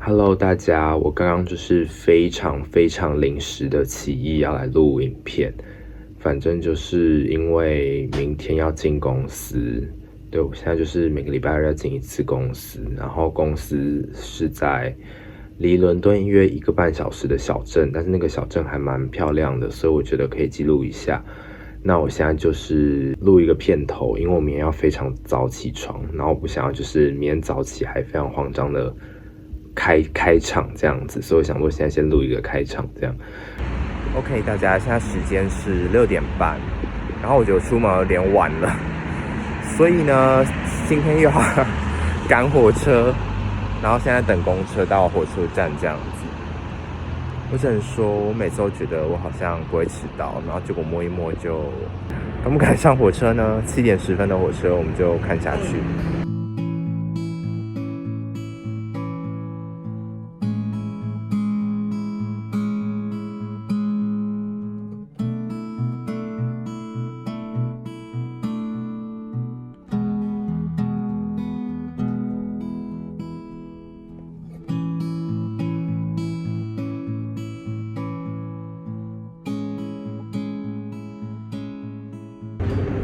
Hello，大家，我刚刚就是非常非常临时的起意要来录影片，反正就是因为明天要进公司，对，我现在就是每个礼拜二要进一次公司，然后公司是在离伦敦约1个半小时的小镇，但是那个小镇还蛮漂亮的，所以我觉得可以记录一下。那我现在就是录一个片头，因为我明天要非常早起床，然后我不想要就是明天早起还非常慌张的开场这样子，所以我想说现在先录一个开场这样。OK， 大家现在时间是6点半，然后我觉得我出门有点晚了，所以呢，今天又要赶火车，然后现在等公车到火车站这样子。我只能说，我每次都觉得我好像不会迟到，然后结果摸一摸就赶不赶上火车呢？7点10分的火车，我们就看下去。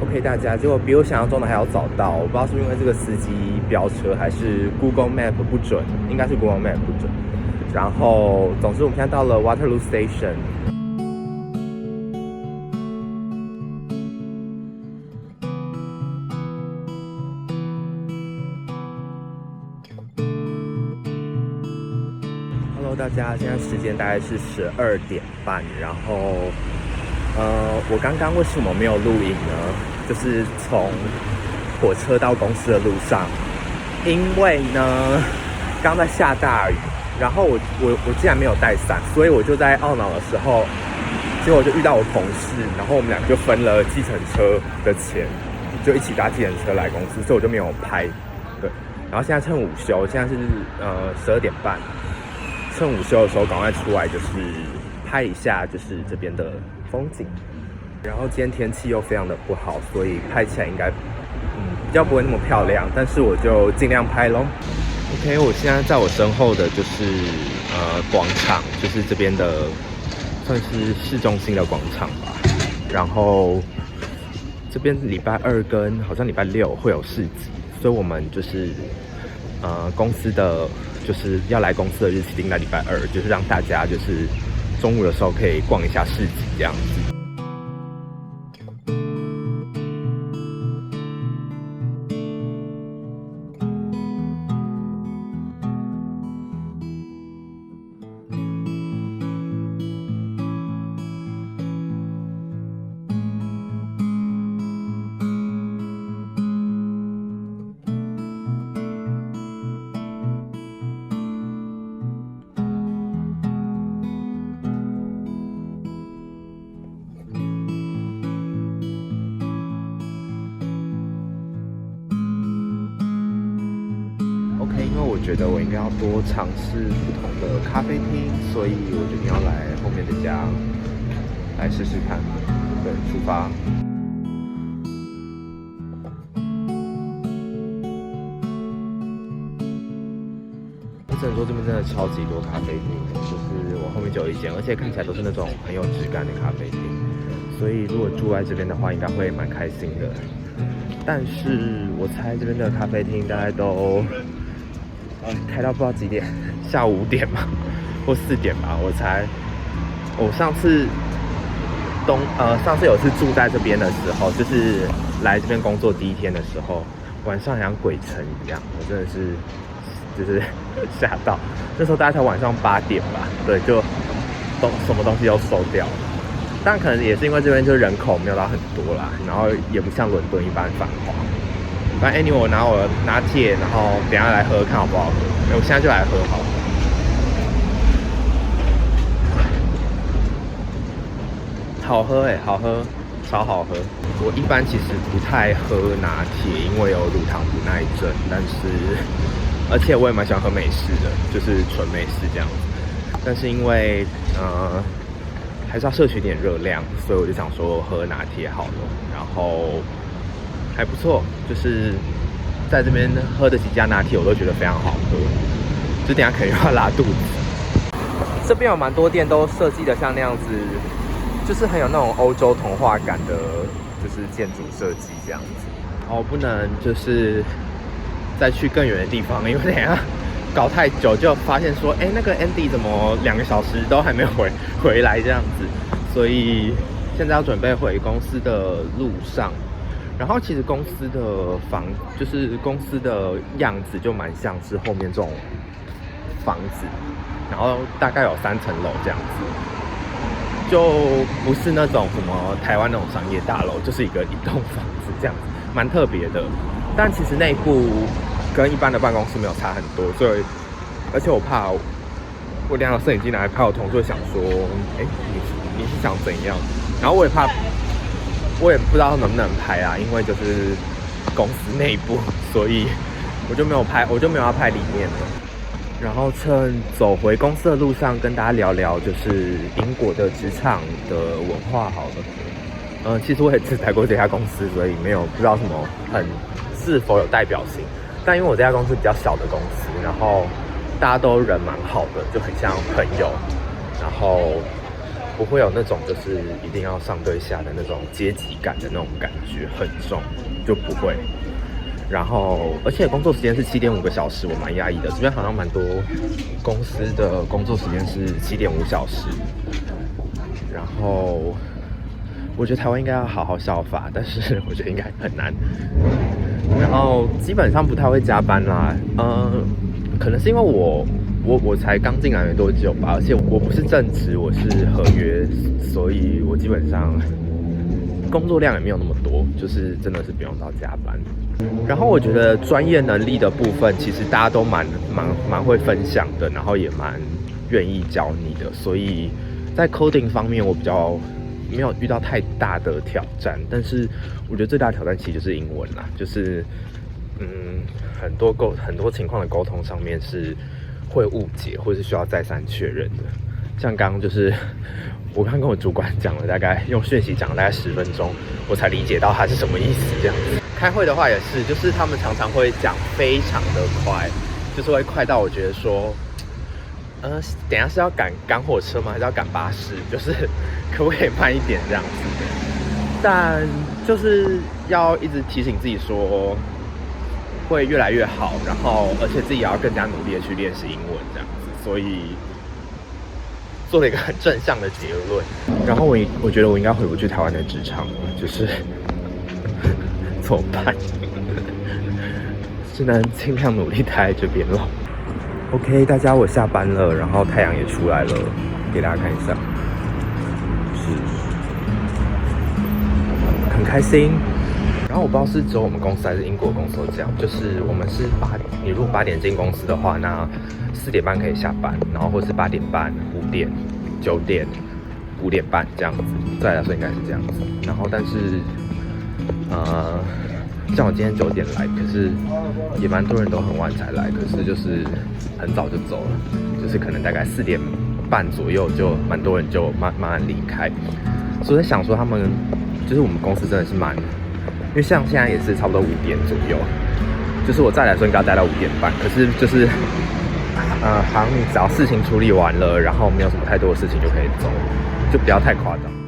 OK， 大家，结果比我想象中的还要早到。我不知道是因为这个司机飙车，还是 Google Map 不准，应该是 Google Map 不准。然后，总之我们现在到了 Waterloo Station。Hello， 大家，现在时间大概是12点半，然后。我刚刚为什么没有录影呢？就是从火车到公司的路上，因为呢，刚在下大雨，然后我竟然没有带伞，所以我就在懊恼的时候，结果就遇到我同事，然后我们俩就分了计程车的钱，就一起搭计程车来公司，所以我就没有拍。对，然后现在趁午休，现在是12点半，趁午休的时候赶快出来，就是拍一下，就是这边的风景。然后今天天气又非常的不好，所以拍起来应该比较不会那么漂亮，但是我就尽量拍咯。OK， 我现在在我身后的就是广场，就是这边的算是市中心的广场吧。然后这边礼拜二跟好像礼拜六会有市集，所以我们就是公司的就是要来公司的日期定在礼拜二，就是让大家就是中午的时候可以逛一下市集这样子。因为我觉得我应该要多尝试不同的咖啡厅，所以我决定要来后面这家来试试看。对，出发。我只能说这边真的超级多咖啡厅，就是我后面就有一间，而且看起来都是那种很有质感的咖啡厅，所以如果住在这边的话，应该会蛮开心的。但是我猜这边的咖啡厅大概都开到不知道几点，下午5点吧，或4点吧，我猜。我上次有次住在这边的时候，就是来这边工作第1天的时候，晚上好像鬼城一样，我真的是就是吓到。那时候大概才晚上8点吧，对，就什么东西都收掉了。但可能也是因为这边就人口没有到很多啦，然后也不像伦敦一般繁华。反正 anyway， 我拿我的拿铁，然后等一下来喝看好不好喝。我现在就来喝好了。好喝好喝，超好喝。我一般其实不太喝拿铁，因为有乳糖不耐症，而且我也蛮喜欢喝美式的，就是纯美式这样子。但是因为还是要摄取点热量，所以我就想说喝拿铁好了。然后还不错，就是在这边喝的几家拿铁我都觉得非常好喝，就等一下可能要拉肚子。这边有蛮多店都设计的像那样子，就是很有那种欧洲童话感的，就是建筑设计这样子。然后不能就是再去更远的地方，因为等一下搞太久就发现说，那个 Andy 怎么2个小时都还没有回来这样子，所以现在要准备回公司的路上。然后其实公司的就是公司的样子就蛮像是后面这种房子，然后大概有3层楼这样子，就不是那种什么台湾那种商业大楼，就是一栋房子这样子，蛮特别的。但其实内部跟一般的办公室没有差很多，所以而且我怕我两个摄影机拿来拍，我同事会想说，你是想怎样？然后我也怕。我也不知道能不能拍啊，因为就是公司内部，所以我就没有要拍里面了。然后趁走回公司的路上，跟大家聊聊就是英国的职场的文化好了。其实我也只待过这家公司，所以不知道什么是否有代表性。但因为我这家公司比较小的公司，然后大家都人蛮好的，就很像朋友，然后不会有那种就是一定要上对下的那种阶级感的那种感觉很重，就不会。然后而且工作时间是7.5个小时，我蛮压抑的。这边好像蛮多公司的工作时间是7.5小时，然后我觉得台湾应该要好好效法，但是我觉得应该很难。然后基本上不太会加班啦，可能是因为我才刚进来没多久吧，而且我不是正职，我是合约，所以我基本上工作量也没有那么多，就是真的是不用到加班。然后我觉得专业能力的部分，其实大家都蛮会分享的，然后也蛮愿意教你的，所以在 coding 方面我比较没有遇到太大的挑战，但是我觉得最大的挑战其实就是英文啦，就是很多情况的沟通上面是会误解，或是需要再三确认的。像刚刚就是我刚跟我主管讲了，大概用讯息讲了大概10分钟，我才理解到他是什么意思这样子。开会的话也是，就是他们常常会讲非常的快，就是会快到我觉得说，等一下是要赶火车吗？还是要赶巴士？就是可不可以慢一点这样子？但就是要一直提醒自己说，会越来越好，然后而且自己也要更加努力的去练习英文这样子，所以做了一个很正向的结论。然后我觉得我应该回不去台湾的职场了，就是怎么办？只能尽量努力待在这边了。OK， 大家我下班了，然后太阳也出来了，给大家看一下，是很开心。然后我不知道是只有我们公司还是英国公司都这样，就是我们是你如果8点进公司的话，那4点半可以下班，然后或是8点半、5点、9点、5点半这样子，再来说应该是这样子。然后但是像我今天9点来，可是也蛮多人都很晚才来，可是就是很早就走了，就是可能大概4点半左右就蛮多人就慢慢离开。所以我在想说他们就是我们公司真的是因为像现在也是差不多5点左右，就是我再来说应该要待到5点半，可是就是好像你只要事情处理完了，然后没有什么太多的事情就可以走，就不要太夸张。